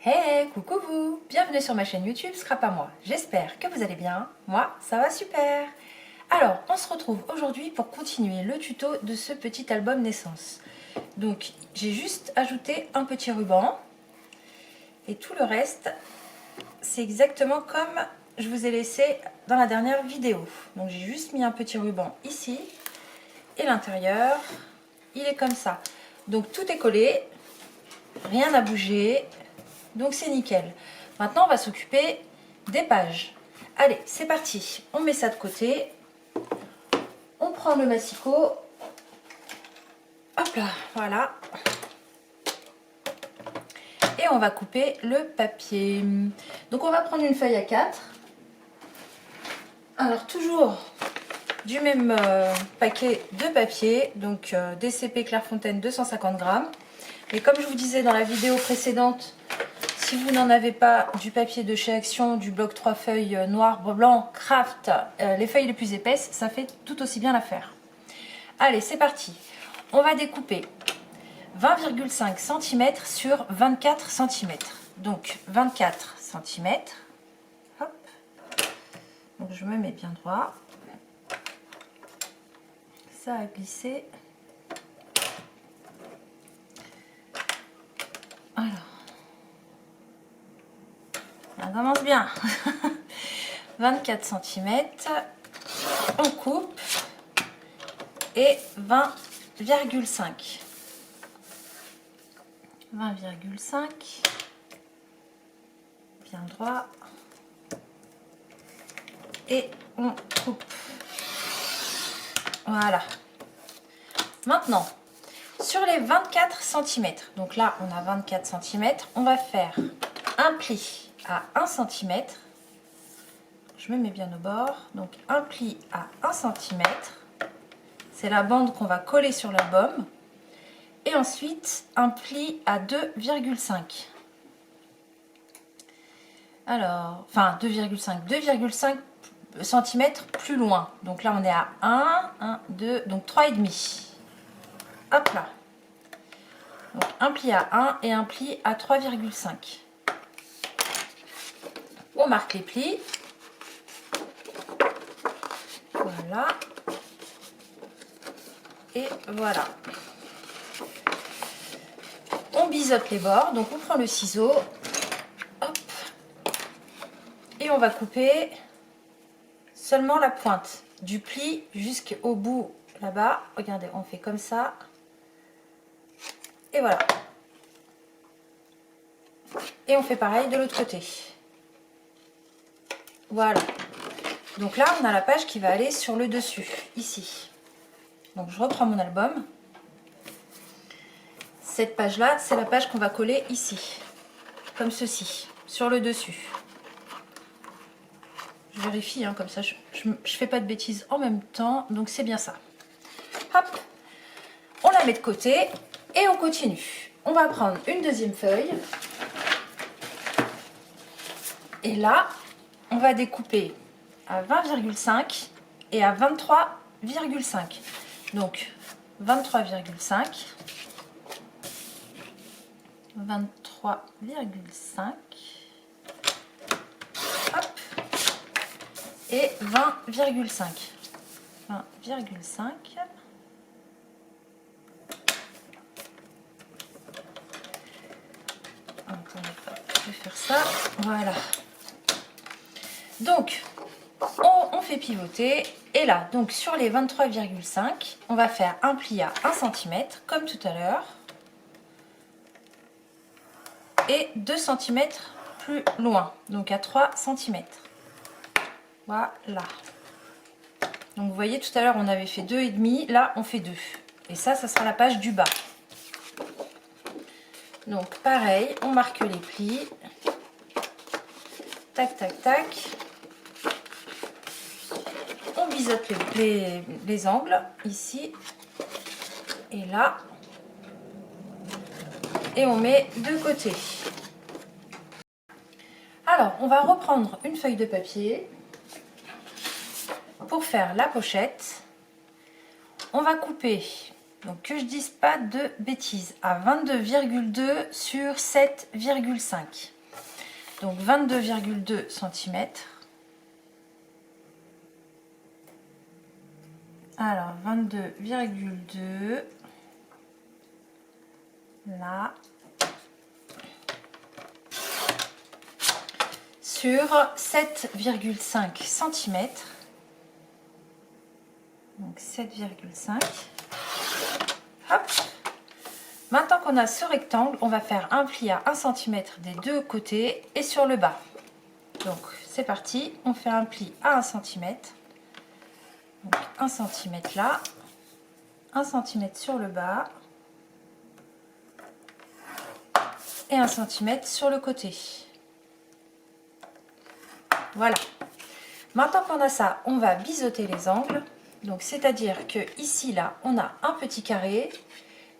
Hey, coucou vous! Bienvenue sur ma chaîne YouTube Scrap à moi. J'espère que vous allez bien. Moi, ça va super! Alors, on se retrouve aujourd'hui pour continuer le tuto de ce petit album naissance. Donc, j'ai juste ajouté un petit ruban. Et tout le reste, c'est exactement comme je vous ai laissé dans la dernière vidéo. Donc, j'ai juste mis un petit ruban ici. Et l'intérieur, il est comme ça. Donc, tout est collé. Rien n'a bougé. Donc c'est nickel. Maintenant, on va s'occuper des pages. Allez, c'est parti. On met ça de côté. On prend le massicot. Hop là, voilà. Et on va couper le papier. Donc on va prendre une feuille A4. Alors toujours du même paquet de papier. Donc DCP Clairefontaine 250 grammes. Et comme je vous disais dans la vidéo précédente, si vous n'en avez pas du papier de chez Action, du bloc 3 feuilles noir, blanc, craft, les feuilles les plus épaisses, ça fait tout aussi bien l'affaire. Allez, c'est parti. On va découper 20,5 cm sur 24 cm. Donc 24 cm. Hop. Donc je me mets bien droit. Ça a glissé. Alors. On commence bien. 24 cm, on coupe et 20,5. 20,5, bien droit. Et on coupe. Voilà. Maintenant, sur les 24 cm, donc là on a 24 cm, on va faire un pli à 1 cm. Je me mets bien au bord. Donc un pli à 1 cm. C'est la bande qu'on va coller sur l'album. Et ensuite un pli à 2,5. Alors, enfin 2,5 cm plus loin. Donc là on est à 1, 2, donc 3,5. Hop là. Donc un pli à 1 et un pli à 3,5. On marque les plis. Voilà. Et voilà. On biseaute les bords. Donc on prend le ciseau. Hop. Et on va couper seulement la pointe du pli jusqu'au bout là-bas. Regardez, on fait comme ça. Et voilà. Et on fait pareil de l'autre côté. Voilà. Donc là, on a la page qui va aller sur le dessus, ici. Donc je reprends mon album. Cette page-là, c'est la page qu'on va coller ici. Comme ceci, sur le dessus. Je vérifie, hein, comme ça je fais pas de bêtises en même temps. Donc c'est bien ça. Hop. On la met de côté et on continue. On va prendre une deuxième feuille. Et là, on va découper à 20,5 et à 23,5. Donc 23,5, 23,5, hop, et 20,5. 20,5. Je vais faire ça, voilà. Donc, on fait pivoter. Et là, donc sur les 23,5, on va faire un pli à 1 cm, comme tout à l'heure. Et 2 cm plus loin, donc à 3 cm. Voilà. Donc vous voyez, tout à l'heure, on avait fait 2,5. Là, on fait 2. Et ça sera la page du bas. Donc, pareil, on marque les plis. Tac, tac, tac. On biseaute les angles, ici et là. Et on met de côté. Alors, on va reprendre une feuille de papier pour faire la pochette. On va couper Donc que je dise pas de bêtises, à 22,2 sur 7,5. Donc 22,2 cm. Alors 22,2 là sur 7,5 cm. Donc 7,5. Hop. Maintenant qu'on a ce rectangle, on va faire un pli à 1 cm des deux côtés et sur le bas. Donc c'est parti, on fait un pli à 1 cm. Donc 1 cm là, 1 cm sur le bas et 1 cm sur le côté. Voilà. Maintenant qu'on a ça, on va biseauter les angles. Donc c'est-à-dire que ici là, on a un petit carré.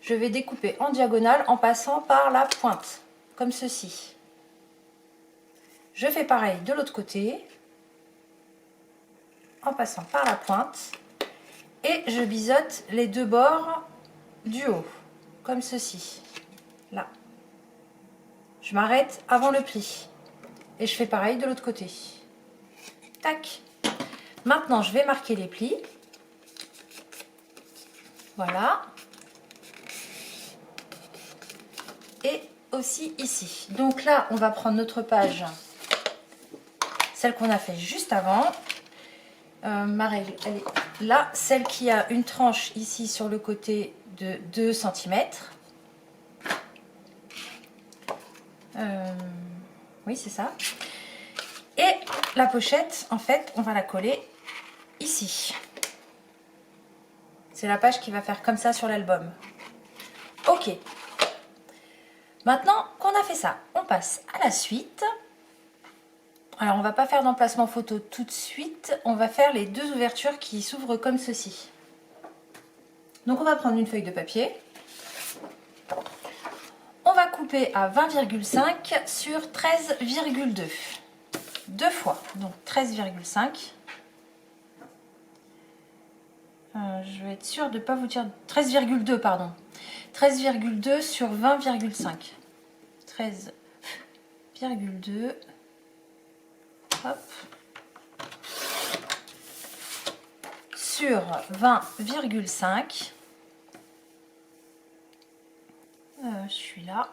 Je vais découper en diagonale en passant par la pointe, comme ceci. Je fais pareil de l'autre côté, en passant par la pointe. Et je biseaute les deux bords du haut, comme ceci. Là. Je m'arrête avant le pli. Et je fais pareil de l'autre côté. Tac. Maintenant, je vais marquer les plis. Voilà. Et aussi ici. Donc là, on va prendre notre page, celle qu'on a fait juste avant. Ma règle, elle est là. Celle qui a une tranche ici sur le côté de 2 cm. Oui, c'est ça. Et la pochette, en fait, on va la coller ici. C'est la page qui va faire comme ça sur l'album. Ok. Maintenant qu'on a fait ça, on passe à la suite. Alors, on va pas faire d'emplacement photo tout de suite. On va faire les deux ouvertures qui s'ouvrent comme ceci. Donc, on va prendre une feuille de papier. On va couper à 20,5 sur 13,2. Deux fois. Donc, 13,5. Je vais être sûre de ne pas vous dire... 13,2, pardon. 13,2 sur 20,5. 13,2. Hop. Sur 20,5. Je suis là.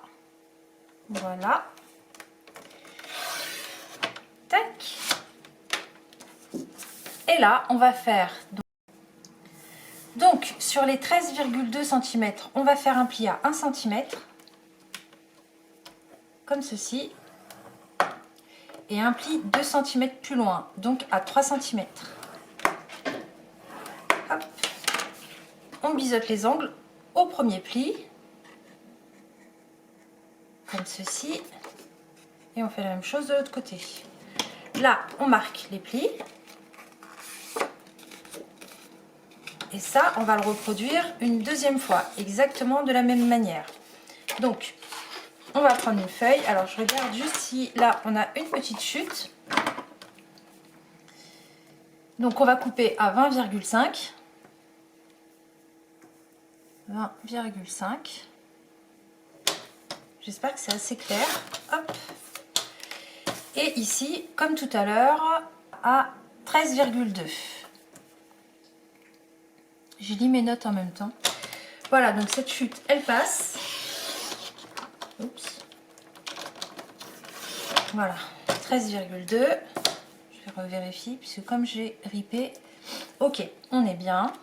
Voilà. Tac. Et là, on va faire... Donc, sur les 13,2 cm, on va faire un pli à 1 cm, comme ceci, et un pli 2 cm plus loin, donc à 3 cm. Hop. On biseaute les angles au premier pli, comme ceci, et on fait la même chose de l'autre côté. Là, on marque les plis. Et ça, on va le reproduire une deuxième fois, exactement de la même manière. Donc, on va prendre une feuille. Alors, je regarde juste si là, on a une petite chute. Donc, on va couper à 20,5. 20,5. J'espère que c'est assez clair. Hop. Et ici, comme tout à l'heure, à 13,2. J'ai lu mes notes en même temps. Voilà, donc cette chute, elle passe. Oups. Voilà, 13,2. Je vais revérifier, puisque comme j'ai ripé, ok, on est bien.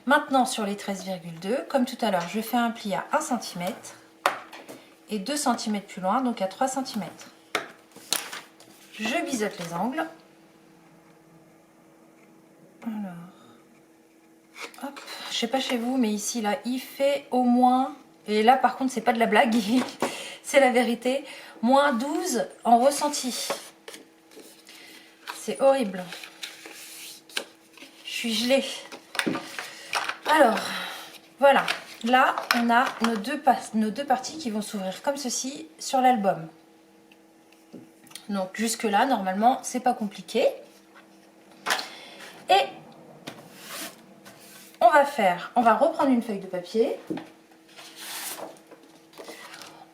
Maintenant, sur les 13,2, comme tout à l'heure, je fais un pli à 1 cm et 2 cm plus loin, donc à 3 cm. Je biseaute les angles. Alors... Hop. Je sais pas chez vous, mais ici, là, il fait au moins, et là, par contre, c'est pas de la blague, c'est la vérité, moins 12 en ressenti. C'est horrible. Je suis gelée. Alors, voilà. Là, on a nos deux parties qui vont s'ouvrir comme ceci sur l'album. Donc, jusque-là, normalement, c'est pas compliqué. Et qu'on va faire, on va reprendre une feuille de papier.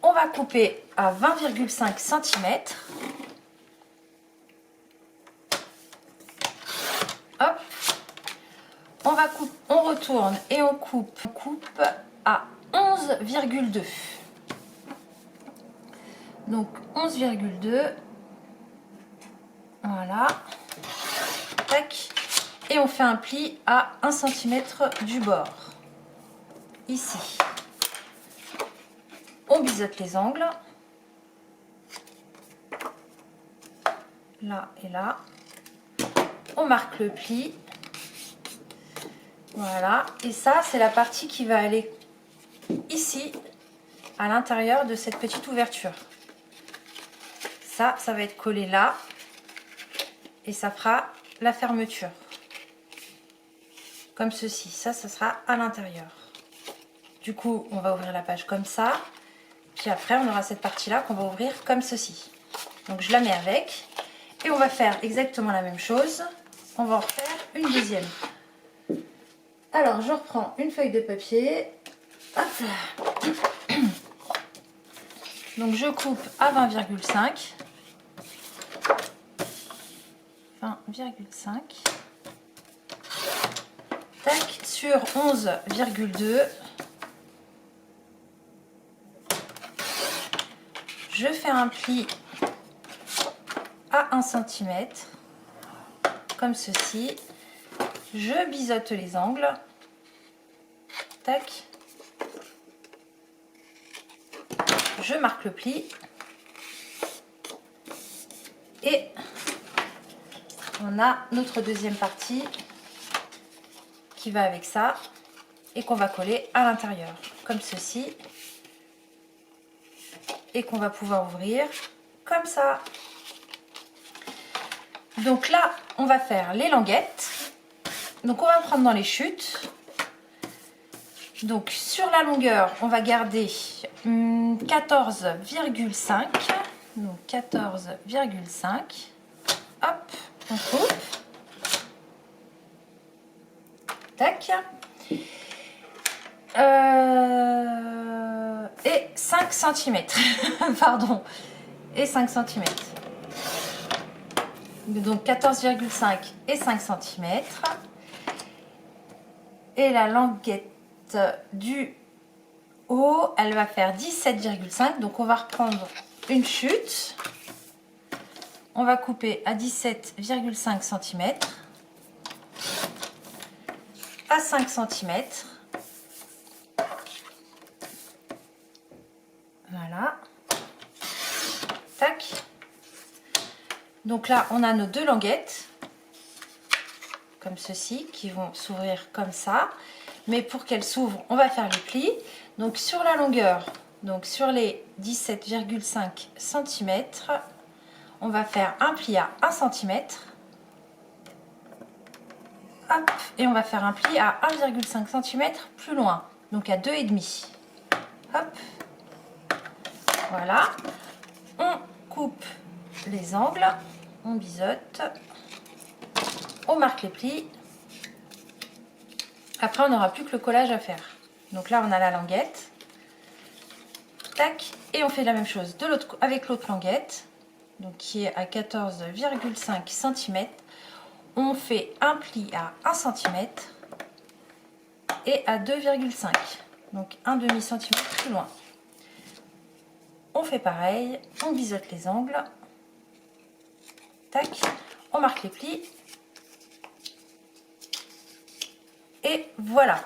On va couper à 20,5 cm. Hop. On retourne et on coupe à 11,2. Donc 11,2. Voilà. Tac. Et on fait un pli à 1 cm du bord. Ici. On biseaute les angles. Là et là. On marque le pli. Voilà. Et ça, c'est la partie qui va aller ici, à l'intérieur de cette petite ouverture. Ça va être collé là. Et ça fera la fermeture. Comme ceci. Ça sera à l'intérieur. Du coup, on va ouvrir la page comme ça. Puis après, on aura cette partie-là qu'on va ouvrir comme ceci. Donc, je la mets avec. Et on va faire exactement la même chose. On va en faire une deuxième. Alors, je reprends une feuille de papier. Hop là. Donc, je coupe à 20,5. 20,5. Tac, sur 11,2. Je fais un pli à 1 cm. Comme ceci. Je biseaute les angles. Tac. Je marque le pli. Et on a notre deuxième partie qui va avec ça et qu'on va coller à l'intérieur comme ceci et qu'on va pouvoir ouvrir comme ça. Donc là, on va faire les languettes. Donc on va prendre dans les chutes. Donc sur la longueur, on va garder 14,5. Donc 14,5. Hop, on coupe. Tac. Et 5 cm. Pardon. Et 5 cm. Donc 14,5 et 5 cm. Et la languette du haut, elle va faire 17,5. Donc on va reprendre une chute. On va couper à 17,5 cm. À 5 cm. Voilà. Tac. Donc là, on a nos deux languettes, comme ceci, qui vont s'ouvrir comme ça. Mais pour qu'elles s'ouvrent, on va faire les plis. Donc sur la longueur, donc sur les 17,5 cm, on va faire un pli à 1 cm. Hop, et on va faire un pli à 1,5 cm plus loin, donc à 2,5. Hop. Voilà. On coupe les angles, on biseaute, on marque les plis. Après, on n'aura plus que le collage à faire. Donc là, on a la languette. Tac. Et on fait la même chose de l'autre, avec l'autre languette, donc qui est à 14,5 cm. On fait un pli à 1 cm et à 2,5. Donc un demi-centimètre plus loin. On fait pareil, on biseaute les angles. Tac. On marque les plis. Et voilà.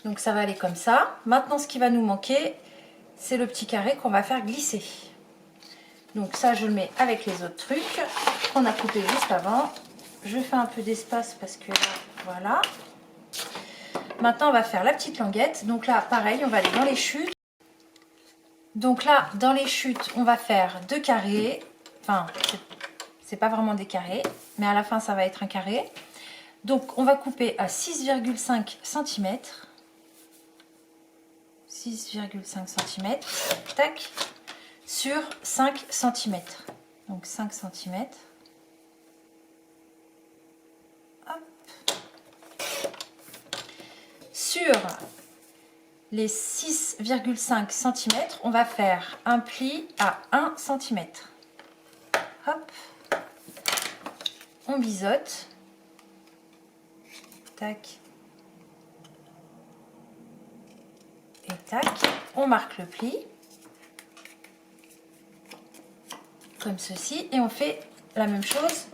Donc ça va aller comme ça. Maintenant, ce qui va nous manquer, c'est le petit carré qu'on va faire glisser. Donc ça, je le mets avec les autres trucs qu'on a coupés juste avant. Je fais un peu d'espace parce que voilà. Maintenant, on va faire la petite languette. Donc là, pareil, on va aller dans les chutes. Donc là, dans les chutes, on va faire deux carrés. Enfin, c'est pas vraiment des carrés, mais à la fin, ça va être un carré. Donc, on va couper à 6,5 cm. 6,5 cm. Tac. Sur 5 cm. Donc, 5 cm. Hop. sur les 6,5 cm, on va faire un pli à 1 cm. Hop, on biseaute. Tac. Et tac. On marque le pli. Comme ceci. Et on fait la même chose.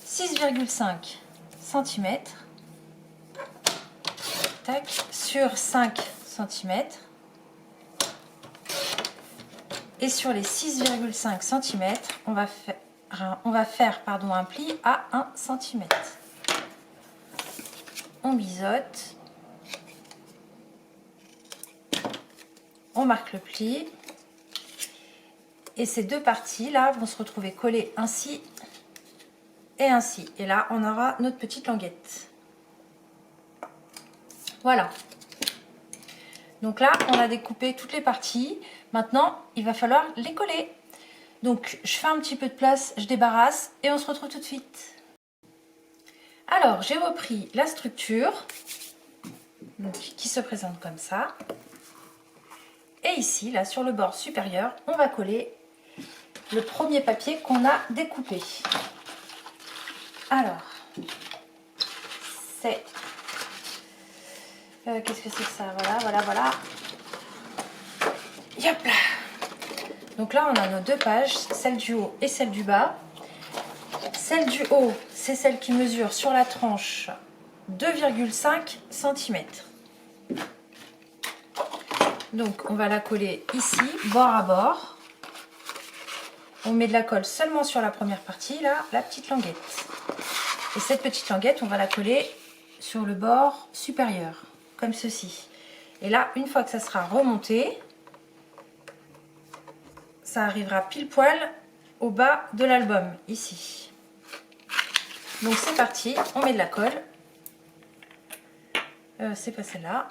6,5 cm. Tac. Sur 5 cm. Et sur les 6,5 cm, on va faire un pli à 1 cm. On biseaute. On marque le pli. Et ces deux parties là vont se retrouver collées ainsi et ainsi. Et là, on aura notre petite languette. Voilà. Donc là, on a découpé toutes les parties. Maintenant, il va falloir les coller. Donc, je fais un petit peu de place, je débarrasse et on se retrouve tout de suite. Alors, j'ai repris la structure donc, qui se présente comme ça. Et ici, là, sur le bord supérieur, on va coller le premier papier qu'on a découpé. Alors, c'est... qu'est-ce que c'est que ça? Voilà. Yop là. Donc là, on a nos deux pages, celle du haut et celle du bas. Celle du haut, c'est celle qui mesure sur la tranche 2,5 cm. Donc, on va la coller ici, bord à bord. On met de la colle seulement sur la première partie, là, la petite languette. Et cette petite languette, on va la coller sur le bord supérieur, comme ceci. Et là, une fois que ça sera remonté, ça arrivera pile poil au bas de l'album, ici. Donc c'est parti, on met de la colle. C'est pas celle-là.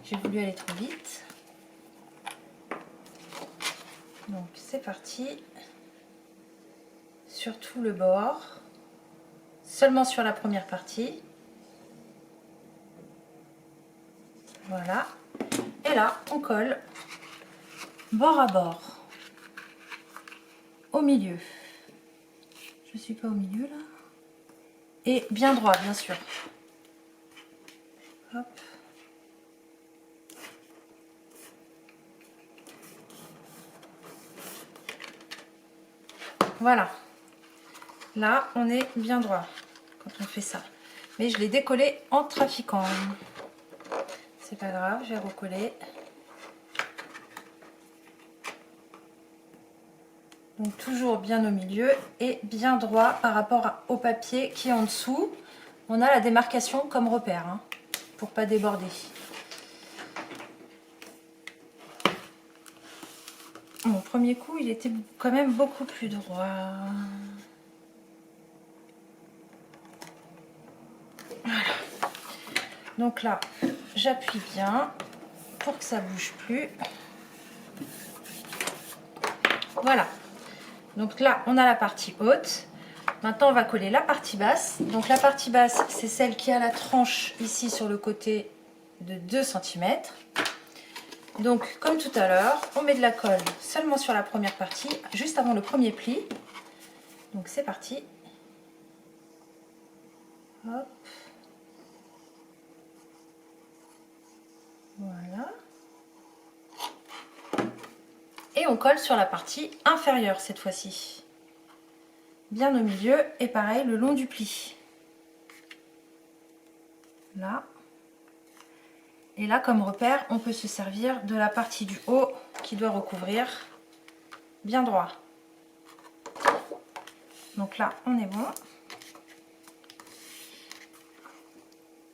J'ai voulu aller trop vite. Donc c'est parti. Sur tout le bord. Seulement sur la première partie. Voilà. Et là, on colle bord à bord. Au milieu. Je suis pas au milieu là. Et bien droit, bien sûr. Hop. Voilà. Là, on est bien droit quand on fait ça. Mais je l'ai décollé en trafiquant. C'est pas grave, je vais recoller. Donc toujours bien au milieu et bien droit par rapport au papier qui est en dessous. On a la démarcation comme repère, hein, pour pas déborder. Mon premier coup, il était quand même beaucoup plus droit. Voilà. Donc là, j'appuie bien pour que ça bouge plus. Voilà. Donc là, on a la partie haute. Maintenant, on va coller la partie basse. Donc la partie basse, c'est celle qui a la tranche ici sur le côté de 2 cm. Donc, comme tout à l'heure, on met de la colle seulement sur la première partie, juste avant le premier pli. Donc c'est parti. Hop. Voilà. Et on colle sur la partie inférieure cette fois-ci. Bien au milieu et pareil le long du pli. Là. Et là, comme repère, on peut se servir de la partie du haut qui doit recouvrir bien droit. Donc là, on est bon.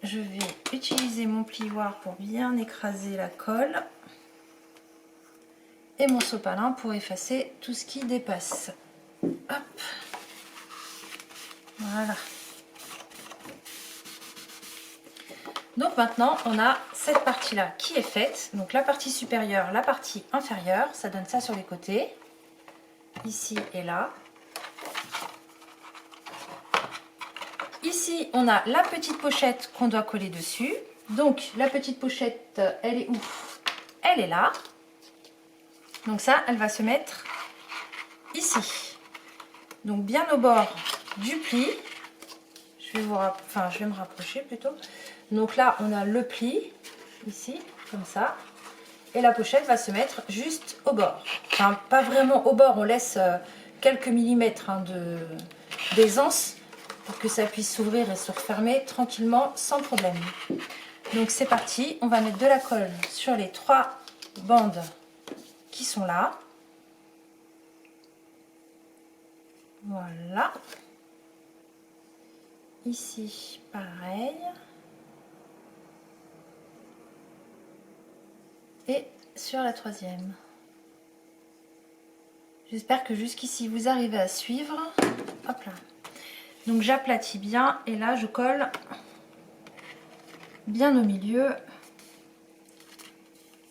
Je vais utiliser mon plioir pour bien écraser la colle. Et mon sopalin pour effacer tout ce qui dépasse. Hop. Voilà. Donc maintenant, on a cette partie-là qui est faite. Donc la partie supérieure, la partie inférieure. Ça donne ça sur les côtés. Ici et là. Ici, on a la petite pochette qu'on doit coller dessus. Donc la petite pochette, elle est où? Elle est là. Donc ça, elle va se mettre ici. Donc bien au bord du pli. Je vais me rapprocher plutôt. Donc là, on a le pli ici, comme ça. Et la pochette va se mettre juste au bord. Enfin, pas vraiment au bord, on laisse quelques millimètres d'aisance pour que ça puisse s'ouvrir et se refermer tranquillement, sans problème. Donc c'est parti, on va mettre de la colle sur les 3 bandes qui sont là. Voilà. Ici, pareil. Et sur la 3e. J'espère que jusqu'ici vous arrivez à suivre. Hop là. Donc j'aplatis bien et là je colle bien au milieu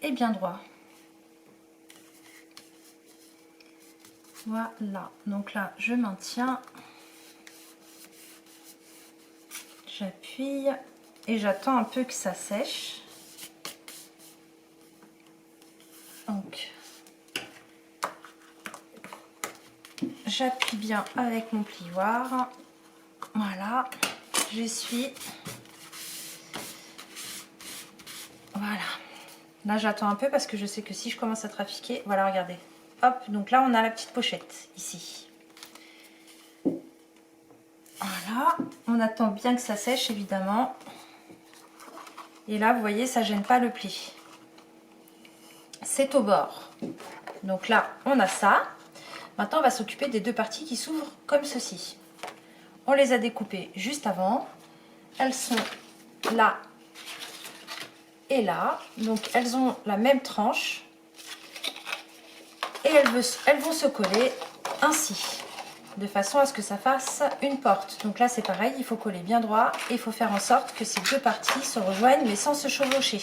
et bien droit. Voilà. Donc là je maintiens. J'appuie et j'attends un peu que ça sèche. Donc j'appuie bien avec mon plioir. Voilà, j'essuie. Voilà. Là j'attends un peu parce que je sais que si je commence à trafiquer, voilà, regardez. Hop, donc là on a la petite pochette ici. Voilà, on attend bien que ça sèche évidemment. Et là vous voyez, ça gêne pas le pli. C'est au bord. Donc là on a ça. Maintenant on va s'occuper des 2 parties qui s'ouvrent comme ceci. On les a découpées juste avant. Elles sont là et là. Donc elles ont la même tranche. Et elles vont se coller ainsi. De façon à ce que ça fasse une porte. Donc là c'est pareil, il faut coller bien droit. Et il faut faire en sorte que ces 2 parties se rejoignent mais sans se chevaucher.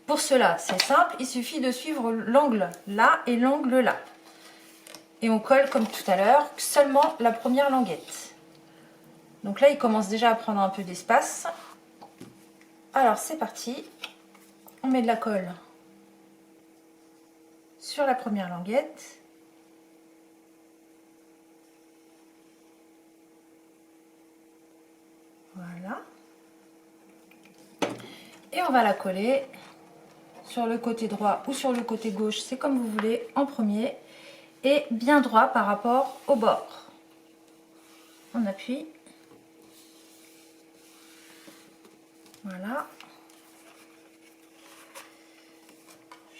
Pour cela c'est simple, il suffit de suivre l'angle là et l'angle là. Et on colle comme tout à l'heure seulement la première languette. Donc là il commence déjà à prendre un peu d'espace. Alors c'est parti, on met de la colle sur la première languette. Voilà. Et on va la coller sur le côté droit ou sur le côté gauche, c'est comme vous voulez, en premier. Et bien droit par rapport au bord. On appuie. Voilà.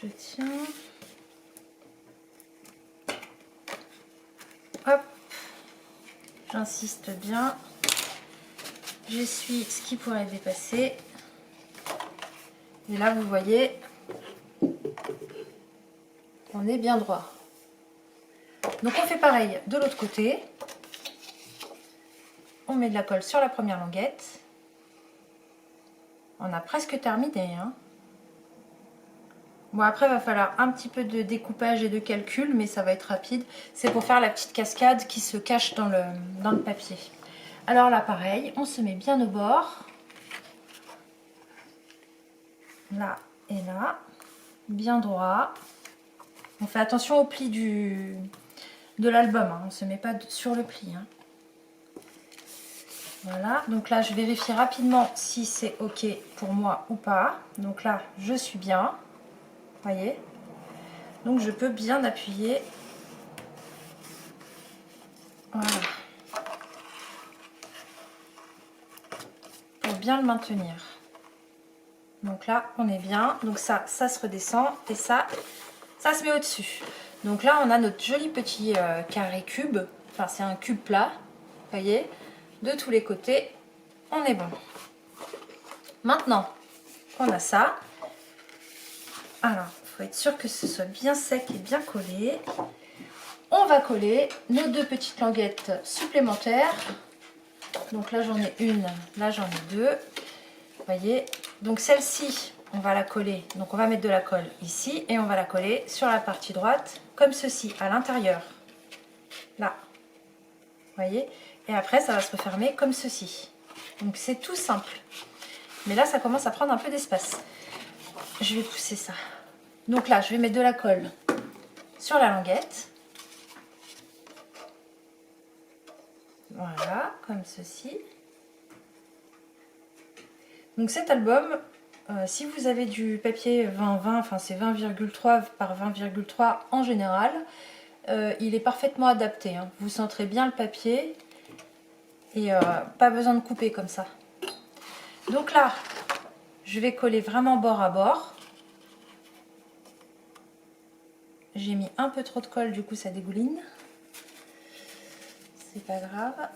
Je tiens. Hop. J'insiste bien. J'essuie ce qui pourrait dépasser. Et là, vous voyez, on est bien droit. Donc on fait pareil de l'autre côté. On met de la colle sur la première languette. On a presque terminé, hein. Bon, après, il va falloir un petit peu de découpage et de calcul, mais ça va être rapide. C'est pour faire la petite cascade qui se cache dans le papier. Alors là, pareil, on se met bien au bord. Là et là. Bien droit. On fait attention au pli de l'album, hein. On ne se met pas sur le pli, hein. Voilà, donc là, je vérifie rapidement si c'est OK pour moi ou pas. Donc là, je suis bien. Voyez, donc je peux bien appuyer, voilà, pour bien le maintenir. Donc là on est bien, donc ça se redescend et ça se met au dessus. Donc là on a notre joli petit carré cube, enfin c'est un cube plat, voyez, de tous les côtés on est bon. Maintenant qu'on a ça, alors il faut être sûr que ce soit bien sec et bien collé. On va coller nos 2 petites languettes supplémentaires. Donc là j'en ai une, là j'en ai 2. Vous voyez, donc celle-ci on va la coller, donc on va mettre de la colle ici et on va la coller sur la partie droite comme ceci, à l'intérieur. Là, vous voyez, et après ça va se refermer comme ceci. Donc c'est tout simple. Mais là, ça commence à prendre un peu d'espace. Je vais pousser ça. Donc là, je vais mettre de la colle sur la languette. Voilà, comme ceci. Donc cet album, si vous avez du papier 20-20, enfin c'est 20,3 par 20,3 en général, il est parfaitement adapté. Hein. Vous centrez bien le papier et pas besoin de couper comme ça. Donc là, je vais coller vraiment bord à bord. J'ai mis un peu trop de colle, du coup ça dégouline. C'est pas grave.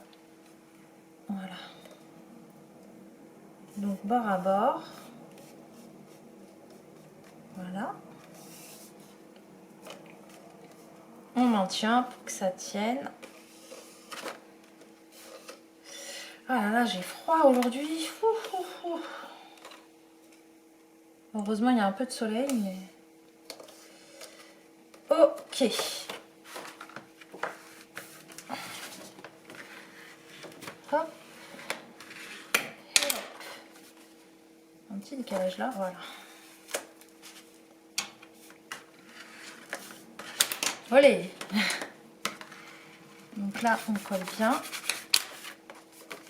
Voilà. Donc bord à bord. Voilà. On maintient pour que ça tienne. Ah là là, j'ai froid aujourd'hui. Heureusement, il y a un peu de soleil, mais... Ok. Hop. Et hop. Un petit décalage là, voilà. Allez. Donc là, on colle bien.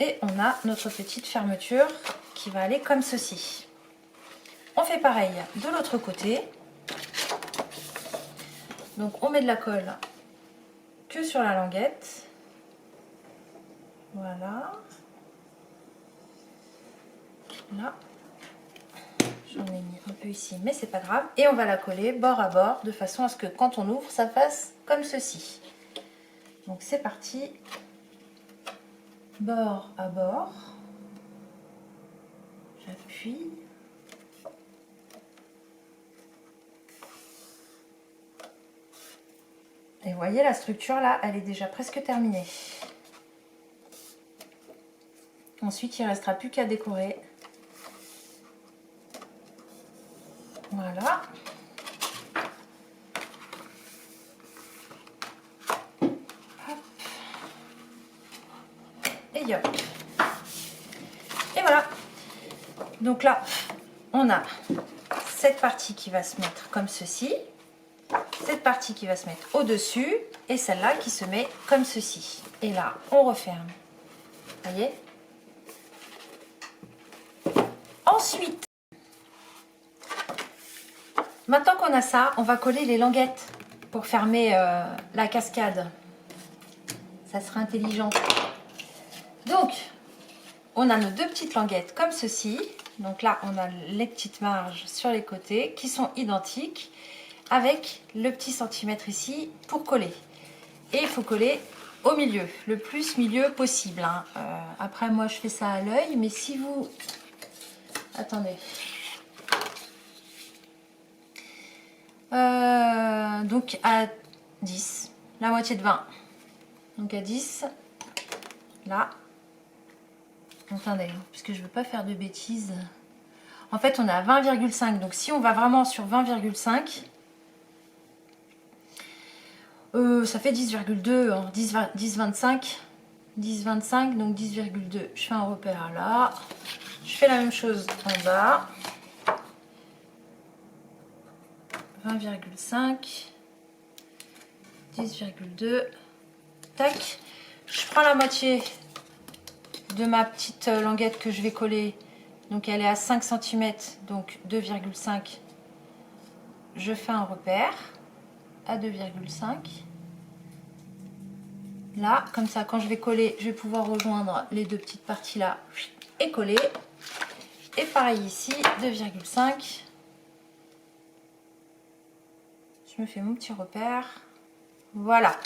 Et on a notre petite fermeture qui va aller comme ceci. On fait pareil de l'autre côté. Donc on met de la colle que sur la languette. Voilà. Là. J'en ai mis un peu ici, mais c'est pas grave. Et on va la coller bord à bord de façon à ce que quand on ouvre, ça fasse comme ceci. Donc c'est parti. Bord à bord. J'appuie. Et vous voyez, la structure là, elle est déjà presque terminée. Ensuite, il ne restera plus qu'à décorer. Voilà. Hop. Et hop. Et voilà. Donc là, on a cette partie qui va se mettre comme ceci. Cette partie qui va se mettre au-dessus. Et celle-là qui se met comme ceci. Et là, on referme. Vous voyez ? Ensuite, maintenant qu'on a ça, on va coller les languettes pour fermer la cascade. Ça sera intelligent. Donc, on a nos deux petites languettes comme ceci. Donc là, on a les petites marges sur les côtés qui sont identiques avec le petit centimètre ici pour coller. Et il faut coller au milieu, le plus milieu possible. Hein. Après, moi, je fais ça à l'œil, mais si vous... Attendez. Donc à 10, la moitié de 20. Donc à 10, là. Attendez, puisque je ne veux pas faire de bêtises. En fait, on est à 20,5. Donc si on va vraiment sur 20,5, ça fait 10,2, hein, 10,25. 10,25, donc 10,2. Je fais un repère là. Je fais la même chose en bas. 20,5. 10,2. Tac. Je prends la moitié de ma petite languette que je vais coller. Donc elle est à 5 cm, donc 2,5. Je fais un repère à 2,5. Là, comme ça, quand je vais coller, je vais pouvoir rejoindre les deux petites parties là et coller. Et pareil ici, 2,5. Je me fais mon petit repère. Voilà.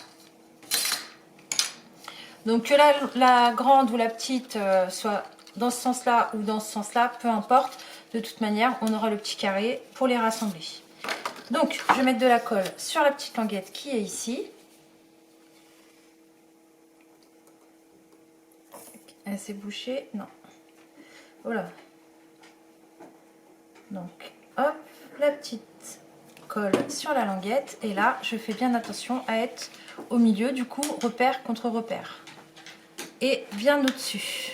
Donc que la grande ou la petite soit dans ce sens-là ou dans ce sens-là, peu importe. De toute manière, on aura le petit carré pour les rassembler. Donc, je vais mettre de la colle sur la petite languette qui est ici. Elle s'est bouchée. Non. Voilà. Donc, hop, la petite colle sur la languette. Et là, je fais bien attention à être au milieu. Du coup, repère contre repère. Et bien au-dessus.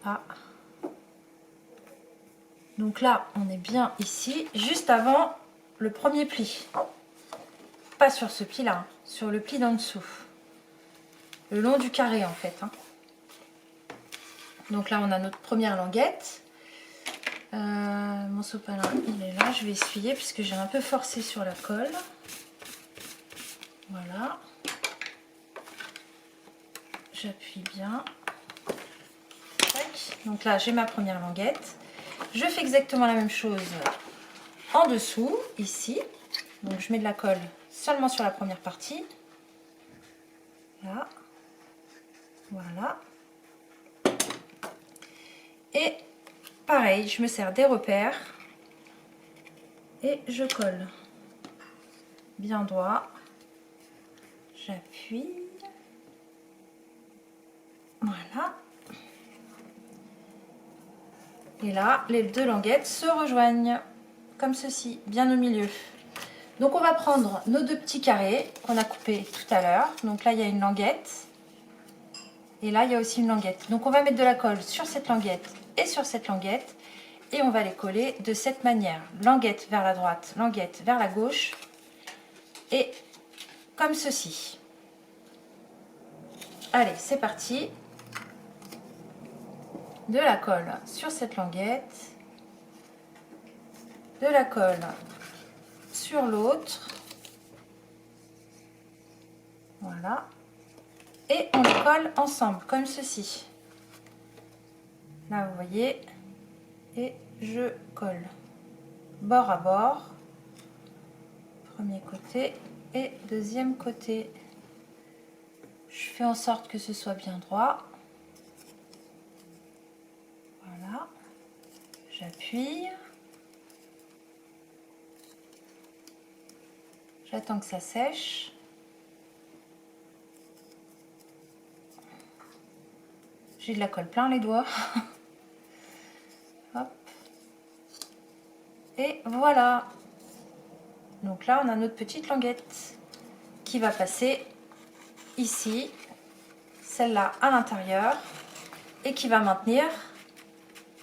Ah. Donc là, on est bien ici, juste avant le premier pli. Pas sur ce pli-là, hein, sur le pli d'en dessous. Le long du carré, en fait. Hein. Donc là, on a notre première languette. Mon sopalin, il est là. Je vais essuyer puisque j'ai un peu forcé sur la colle. Voilà. J'appuie bien. Tac. Donc là, j'ai ma première languette. Je fais exactement la même chose en dessous, ici. Donc je mets de la colle seulement sur la première partie. Là. Voilà. Et pareil, je me sers des repères. Et je colle. Bien droit. J'appuie. Voilà. Et là, les deux languettes se rejoignent. Comme ceci, bien au milieu. Donc on va prendre nos deux petits carrés qu'on a coupés tout à l'heure. Donc là, il y a une languette. Et là, il y a aussi une languette. Donc on va mettre de la colle sur cette languette et sur cette languette. Et on va les coller de cette manière. Languette vers la droite, languette vers la gauche. Et comme ceci. Allez, c'est parti. De la colle sur cette languette. De la colle sur l'autre. Voilà. Et on les colle ensemble, comme ceci. Là, vous voyez. Et je colle. Bord à bord. Premier côté et deuxième côté. Je fais en sorte que ce soit bien droit. Voilà. J'appuie. J'attends que ça sèche. J'ai de la colle plein les doigts. Hop. Et voilà. Donc là, on a notre petite languette qui va passer ici, celle-là à l'intérieur, et qui va maintenir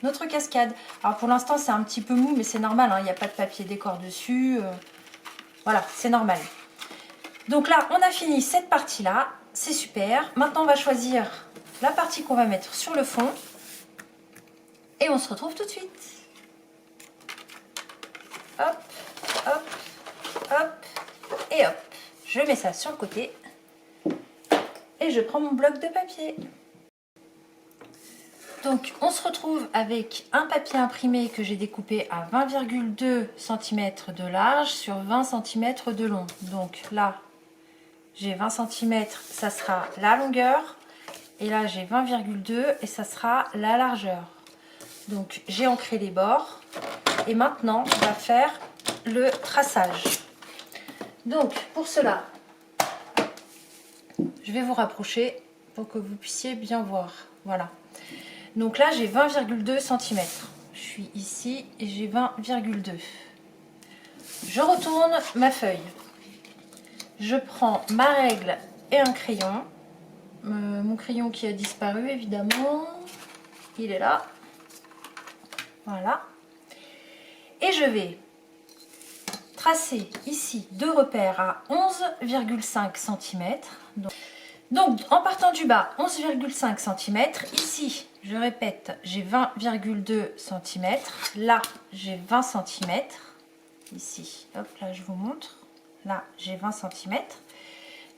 notre cascade. Alors pour l'instant, c'est un petit peu mou, mais c'est normal, hein, il n'y a pas de papier décor dessus. Voilà, c'est normal. Donc là, on a fini cette partie-là, c'est super. Maintenant, on va choisir la partie qu'on va mettre sur le fond, et on se retrouve tout de suite. Hop, hop, hop, et hop. Je mets ça sur le côté, et je prends mon bloc de papier. Donc on se retrouve avec un papier imprimé que j'ai découpé à 20,2 cm de large sur 20 cm de long. Donc là, j'ai 20 cm, ça sera la longueur. Et là, j'ai 20,2 et ça sera la largeur. Donc j'ai ancré les bords. Et maintenant, on va faire le traçage. Donc pour cela, je vais vous rapprocher pour que vous puissiez bien voir. Voilà. Donc là, j'ai 20,2 cm. Je suis ici et j'ai 20,2. Je retourne ma feuille. Je prends ma règle et un crayon. Mon crayon qui a disparu, évidemment. Il est là. Voilà. Et je vais tracer ici deux repères à 11,5 cm. Donc, en partant du bas, 11,5 cm. Ici, je répète, j'ai 20,2 cm. Là, j'ai 20 cm. Ici, hop, là, je vous montre. Là, j'ai 20 cm.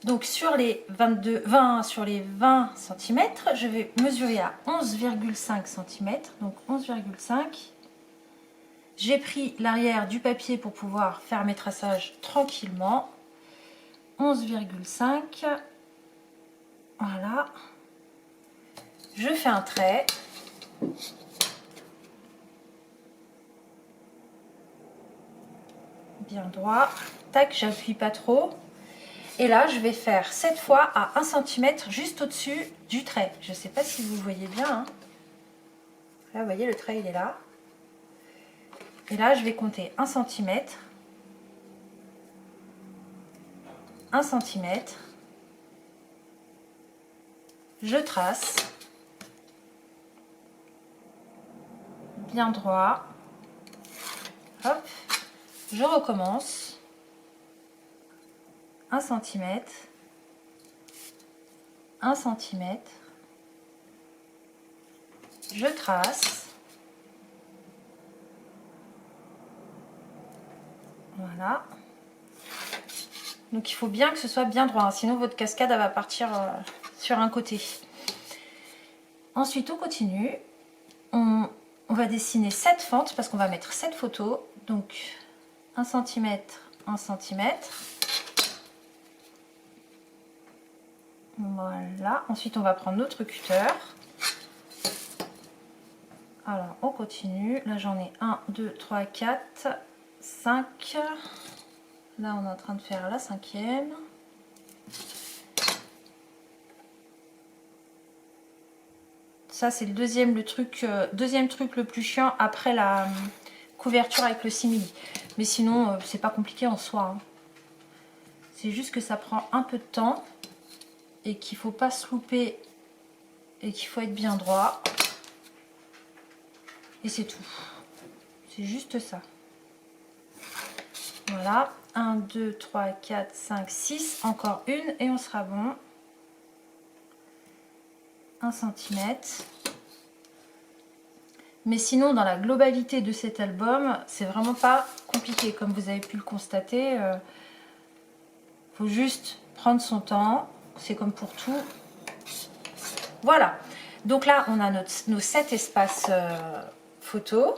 Donc, sur les 20 cm, je vais mesurer à 11,5 cm. Donc, 11,5. J'ai pris l'arrière du papier pour pouvoir faire mes traçages tranquillement. 11,5. Voilà, je fais un trait, bien droit, tac, j'appuie pas trop, et là je vais faire cette fois à 1 cm juste au-dessus du trait. Je sais pas si vous voyez bien, hein. Là vous voyez le trait il est là, et là je vais compter 1 cm, 1 cm, je trace, bien droit, je recommence. 1 cm, 1 cm, je trace, voilà, donc il faut bien que ce soit bien droit, hein, sinon votre cascade elle va partir sur un côté. Ensuite on continue, on va dessiner 7 fentes parce qu'on va mettre 7 photos, donc 1 cm, 1 cm. Voilà, ensuite on va prendre notre cutter. Alors on continue, là j'en ai 1, 2, 3, 4, 5. Là on est en train de faire la 5e. Ça c'est le deuxième truc le plus chiant après la couverture avec le simili. Mais sinon c'est pas compliqué en soi, hein. C'est juste que ça prend un peu de temps. Et qu'il ne faut pas se louper et qu'il faut être bien droit. Et c'est tout. C'est juste ça. Voilà. 1, 2, 3, 4, 5, 6. Encore une et on sera bon. 1 cm. Mais sinon, dans la globalité de cet album, c'est vraiment pas compliqué. Comme vous avez pu le constater, faut juste prendre son temps. C'est comme pour tout. Voilà. Donc là, on a nos 7 espaces photos.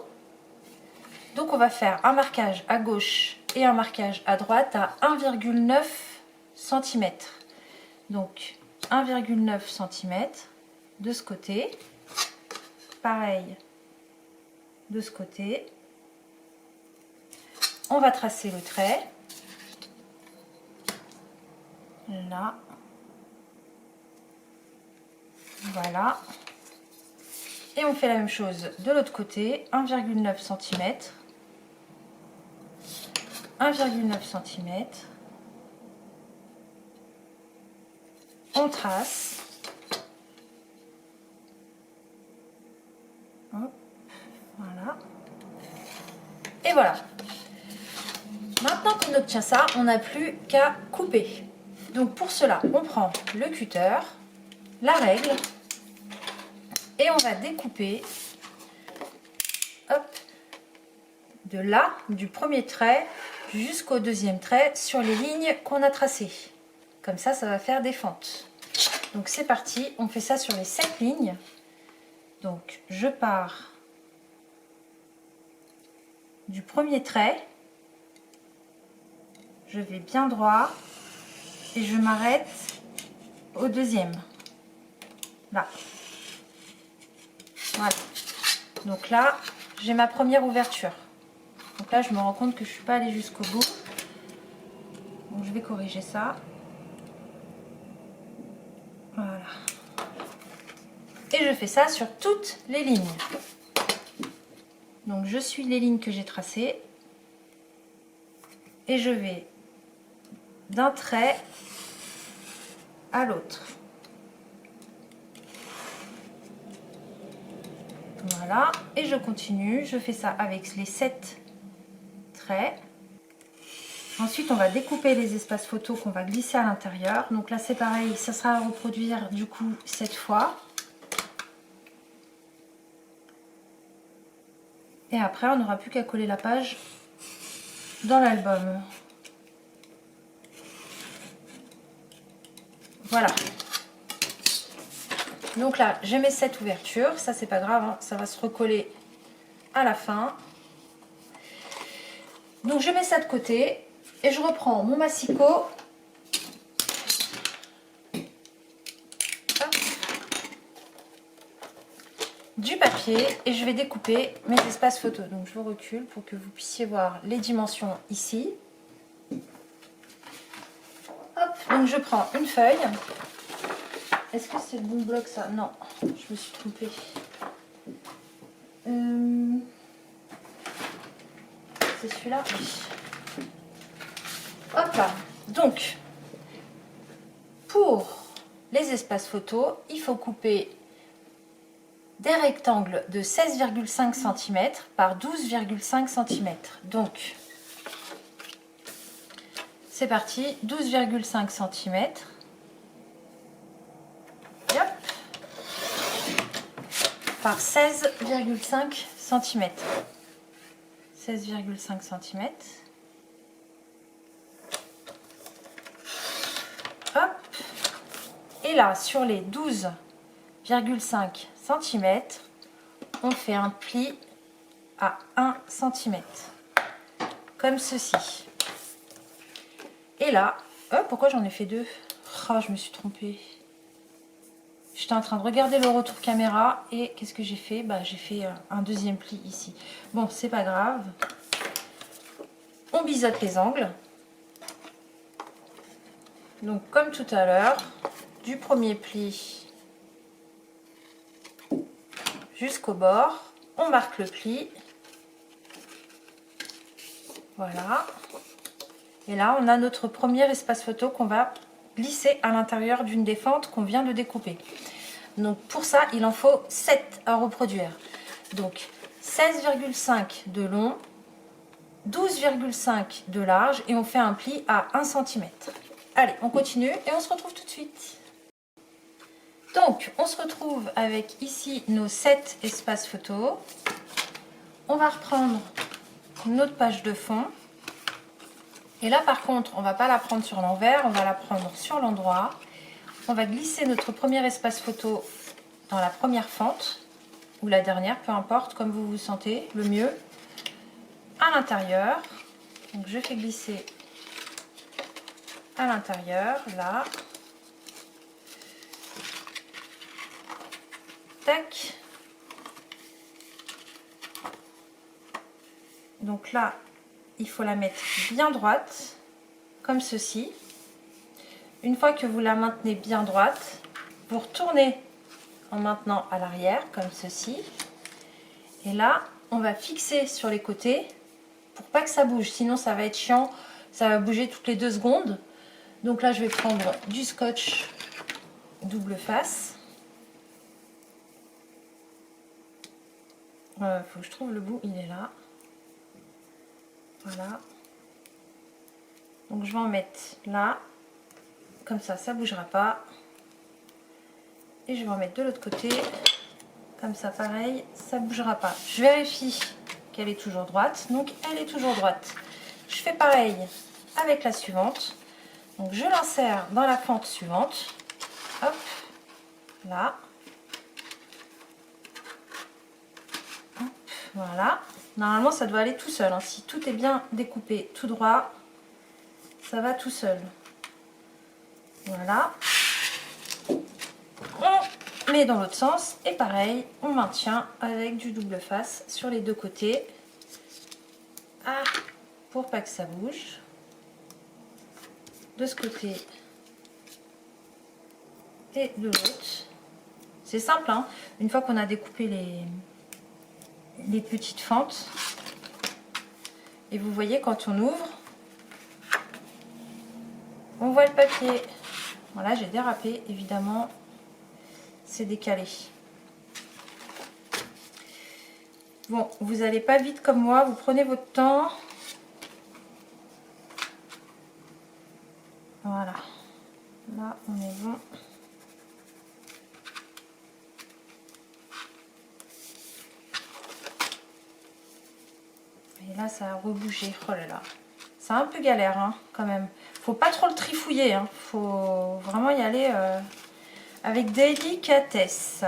Donc on va faire un marquage à gauche et un marquage à droite à 1,9 cm. Donc 1,9 cm de ce côté. Pareil de ce côté. On va tracer le trait. Là. Voilà. Et on fait la même chose de l'autre côté. 1,9 cm. 1,9 cm. On trace. Hop, voilà. Et voilà. Maintenant qu'on obtient ça, on n'a plus qu'à couper. Donc pour cela, on prend le cutter, la règle, et on va découper, hop, de là, du premier trait jusqu'au deuxième trait sur les lignes qu'on a tracées. Comme ça, ça va faire des fentes. Donc c'est parti, on fait ça sur les 7 lignes. Donc je pars du premier trait, je vais bien droit et je m'arrête au deuxième. Là. Voilà. Donc là, j'ai ma première ouverture. Donc là, je me rends compte que je ne suis pas allée jusqu'au bout. Donc je vais corriger ça. Voilà. Et je fais ça sur toutes les lignes. Donc je suis les lignes que j'ai tracées. Et je vais d'un trait à l'autre. Voilà. Et je continue. Je fais ça avec les 7 traits. Ensuite, on va découper les espaces photos qu'on va glisser à l'intérieur. Donc là, c'est pareil, ça sera à reproduire du coup 7 fois. Et après, on n'aura plus qu'à coller la page dans l'album. Voilà. Donc là, j'ai mes 7 ouvertures. Ça, c'est pas grave, hein, ça va se recoller à la fin. Donc, je mets ça de côté. Et je reprends mon massicot. Du papier et je vais découper mes espaces photos. Donc je vous recule pour que vous puissiez voir les dimensions ici. Hop, donc je prends une feuille. Est-ce que c'est le bon bloc ça? Non, je me suis trompée. C'est celui-là? Oui. Hop là. Donc, pour les espaces photos, il faut couper des rectangles de 16,5 cm par 12,5 cm. Donc, C'est parti, 12,5 cm. Par 16,5 cm. 16,5 cm. Hop. Et là, sur les 12,5 cm, on fait un pli à 1 cm. Comme ceci. Et là, pourquoi j'en ai fait deux? Oh, je me suis trompée. J'étais en train de regarder le retour caméra et qu'est-ce que j'ai fait? Bah, j'ai fait un deuxième pli ici. Bon, c'est pas grave. On biseaute les angles. Donc, comme tout à l'heure, du premier pli jusqu'au bord, on marque le pli. Voilà. Et là, on a notre premier espace photo qu'on va glisser à l'intérieur d'une des fentes qu'on vient de découper. Donc pour ça, il en faut 7 à reproduire. Donc 16,5 de long, 12,5 de large et on fait un pli à 1 cm. Allez, on continue et on se retrouve tout de suite. Donc, on se retrouve avec ici nos 7 espaces photos. On va reprendre notre page de fond. Et là, par contre, on ne va pas la prendre sur l'envers, on va la prendre sur l'endroit. On va glisser notre premier espace photo dans la première fente, ou la dernière, peu importe, comme vous vous sentez, le mieux, à l'intérieur. Donc, je fais glisser à l'intérieur, là. Tac. Donc là, il faut la mettre bien droite, comme ceci. Une fois que vous la maintenez bien droite, vous retournez en maintenant à l'arrière, comme ceci. Et là, on va fixer sur les côtés pour pas que ça bouge. Sinon, ça va être chiant. Ça va bouger toutes les 2 secondes. Donc là, je vais prendre du scotch double face. Faut que je trouve le bout, il est là. Voilà. Donc je vais en mettre là. Comme ça, ça ne bougera pas. Et je vais en mettre de l'autre côté. Comme ça, pareil, ça ne bougera pas. Je vérifie qu'elle est toujours droite. Donc elle est toujours droite. Je fais pareil avec la suivante. Donc je l'insère dans la fente suivante. Hop, là. Hop, voilà. Normalement, ça doit aller tout seul, hein. Si tout est bien découpé tout droit, ça va tout seul. Voilà. On met dans l'autre sens et pareil, on maintient avec du double face sur les 2 côtés. Ah, pour pas que ça bouge. De ce côté et de l'autre. C'est simple, hein. Une fois qu'on a découpé les petites fentes, et vous voyez quand on ouvre, on voit le papier. Voilà, j'ai dérapé, évidemment, c'est décalé. Bon, vous n'allez pas vite comme moi, vous prenez votre temps. Voilà, là on est bon. Et là ça a rebougé, oh là là. C'est un peu galère, hein, quand même. Faut pas trop le trifouiller, hein. Faut vraiment y aller avec délicatesse.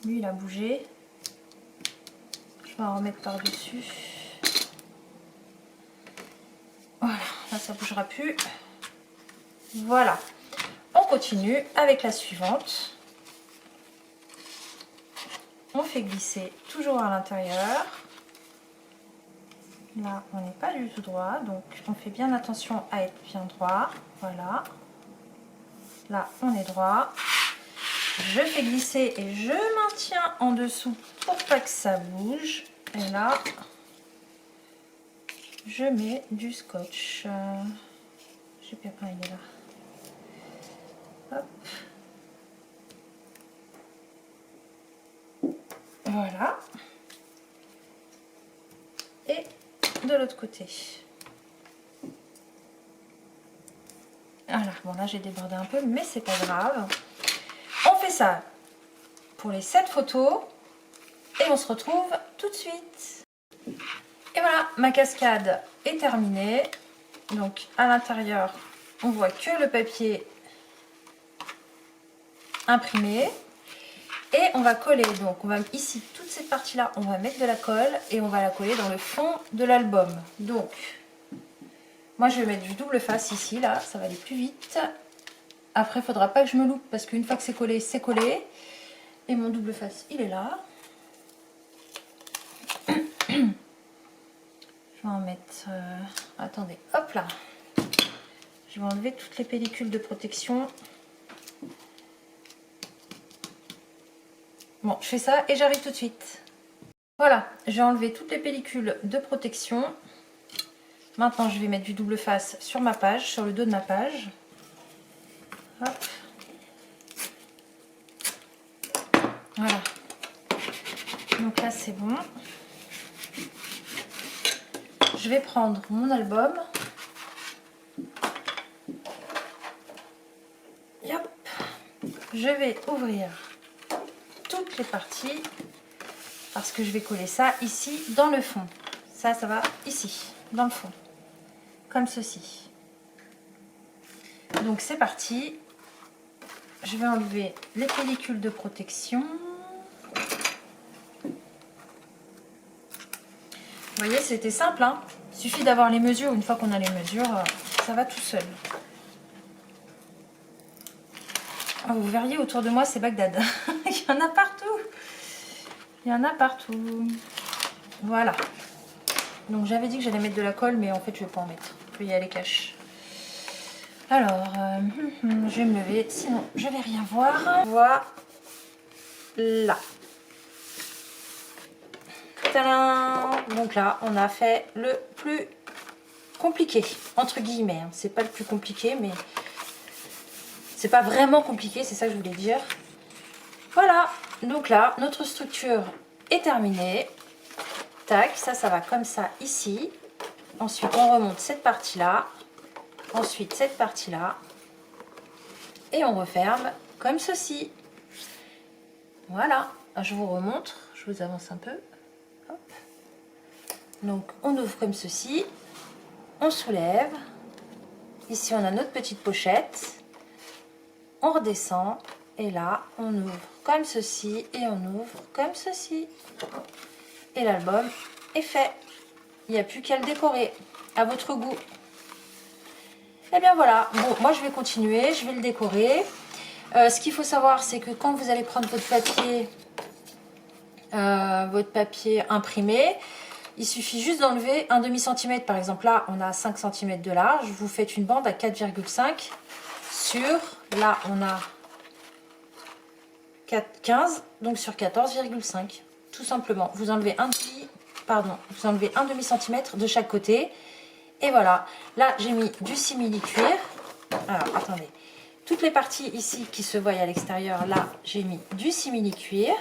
Lui il a bougé. Je vais en remettre par-dessus. Voilà, là ça bougera plus. Voilà. On continue avec la suivante. On fait glisser toujours à l'intérieur. Là, on n'est pas du tout droit, donc on fait bien attention à être bien droit. Voilà. Là, on est droit. Je fais glisser et je maintiens en dessous pour pas que ça bouge. Et là, je mets du scotch. Je sais pas, il est là. Hop. Voilà. Et de l'autre côté. Voilà, bon là j'ai débordé un peu, mais c'est pas grave. On fait ça pour les 7 photos et on se retrouve tout de suite. Et voilà, ma cascade est terminée. Donc à l'intérieur, on voit que le papier imprimé. Et on va coller, donc on va ici, toute cette partie-là, on va mettre de la colle et on va la coller dans le fond de l'album. Donc, moi je vais mettre du double face ici, là, ça va aller plus vite. Après, il ne faudra pas que je me loupe parce qu'une fois que c'est collé, c'est collé. Et mon double face, il est là. Je vais en mettre... attendez, hop là. Je vais enlever toutes les pellicules de protection. Bon, je fais ça et j'arrive tout de suite. Voilà, j'ai enlevé toutes les pellicules de protection. Maintenant, je vais mettre du double face sur ma page, sur le dos de ma page. Hop. Voilà. Donc là, c'est bon. Je vais prendre mon album. Et hop. Je vais ouvrir toutes les parties parce que je vais coller ça ici dans le fond. Ça va ici, dans le fond. Comme ceci. Donc c'est parti. Je vais enlever les pellicules de protection. Vous voyez, c'était simple, hein. Il suffit d'avoir les mesures. Une fois qu'on a les mesures, ça va tout seul. Oh, vous verriez autour de moi, c'est Bagdad. Il y en a partout. Il y en a partout. Voilà. Donc j'avais dit que j'allais mettre de la colle, mais en fait je ne vais pas en mettre. Je vais y aller cash. Alors, je vais me lever, sinon je vais rien voir. Voilà. Tadam! Donc là, on a fait le plus compliqué, entre guillemets. C'est pas le plus compliqué, mais c'est pas vraiment compliqué, c'est ça que je voulais dire. Voilà, donc là, notre structure est terminée. Tac, ça va comme ça ici. Ensuite, on remonte cette partie-là. Ensuite, cette partie-là. Et on referme comme ceci. Voilà, je vous remontre, je vous avance un peu. Hop. Donc, on ouvre comme ceci. On soulève. Ici, on a notre petite pochette. On redescend. Et là, on ouvre comme ceci. Et on ouvre comme ceci. Et l'album est fait. Il n'y a plus qu'à le décorer à votre goût. Et bien voilà. Bon, moi, je vais continuer. Je vais le décorer. Ce qu'il faut savoir, c'est que quand vous allez prendre votre papier imprimé, il suffit juste d'enlever un demi-centimètre. Par exemple, là, on a 5 cm de large. Vous faites une bande à 4,5 sur... Là, on a 15, donc sur 14,5. Tout simplement. Vous enlevez un demi-centimètre de chaque côté. Et voilà. Là, j'ai mis du simili-cuir. Alors, attendez. Toutes les parties ici qui se voient à l'extérieur, là, j'ai mis du simili-cuir.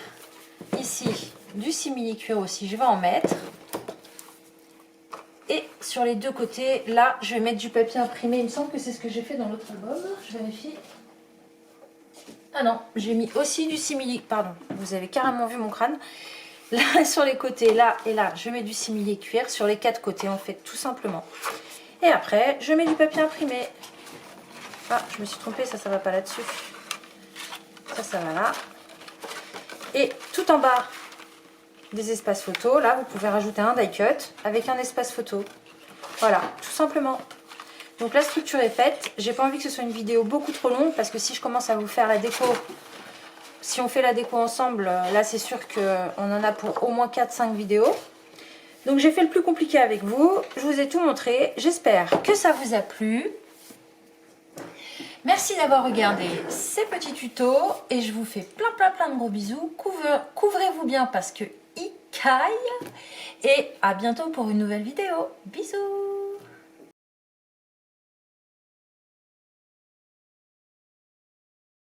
Ici, du simili-cuir aussi, je vais en mettre. Et sur les deux côtés, là, je vais mettre du papier imprimé. Il me semble que c'est ce que j'ai fait dans l'autre album. Je vérifie. Ah non, j'ai mis aussi du simili... Pardon, vous avez carrément vu mon crâne. Là, sur les côtés, là et là, je mets du simili-cuir. Sur les 4 côtés, en fait, tout simplement. Et après, je mets du papier imprimé. Ah, je me suis trompée, ça va pas là-dessus. Ça va là. Et tout en bas des espaces photos, là, vous pouvez rajouter un die cut avec un espace photo. Voilà, tout simplement. Donc la structure est faite. J'ai pas envie que ce soit une vidéo beaucoup trop longue parce que si je commence à vous faire la déco, si on fait la déco ensemble, là c'est sûr qu'on en a pour au moins 4-5 vidéos. Donc j'ai fait le plus compliqué avec vous. Je vous ai tout montré. J'espère que ça vous a plu. Merci d'avoir regardé ces petits tutos et je vous fais plein de gros bisous. Couvrez-vous bien parce que il caille. Et à bientôt pour une nouvelle vidéo. Bisous!